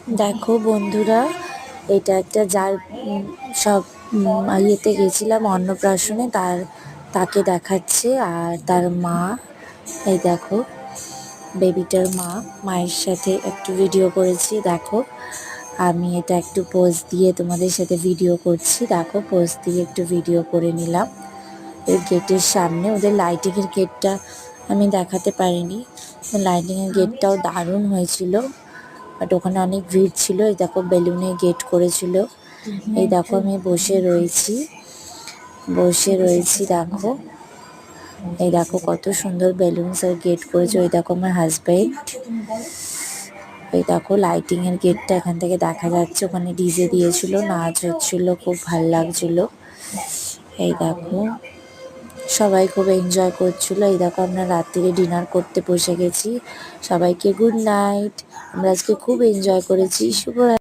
দেখো বন্ধুরা, এটা একটা যার সব ইয়েতে গেছিলাম অন্নপ্রাশনে, তাকে দেখাচ্ছে। আর তার মা, এই দেখো বেবিটার মা, মায়ের সাথে একটু ভিডিও করেছি। দেখো আমি এটা একটু পোজ দিয়ে তোমাদের সাথে ভিডিও করছি। দেখো পোজ দিয়ে একটু ভিডিও করে নিলাম এর গেটের সামনে। ওদের লাইটিংয়ের গেটটা আমি দেখাতে পারিনি, লাইটিংয়ের গেটটাও দারুণ হয়েছিল, বাট ওখানে অনেক ভিড় ছিল। এই দেখো বেলুনে গেট করেছিল। এই দেখো আমি বসে রয়েছি দেখো। এই দেখো কত সুন্দর বেলুনস আর গেট করেছে। ওই দেখো আমার হাজব্যান্ড। এই দেখো লাইটিং এর গেটটা এখান থেকে দেখা যাচ্ছে। ওখানে ডিজে দিয়েছিল, নাচ হচ্ছিল, খুব ভাল লাগছিল। এই দেখো সবাই খুব এনজয় করছিল। এই দেখো আমরা রাত্রিরে ডিনার করতে বসে গেছি। সবাইকে গুড নাইট। আমরা আজকে খুব এনজয় করেছি। শুভ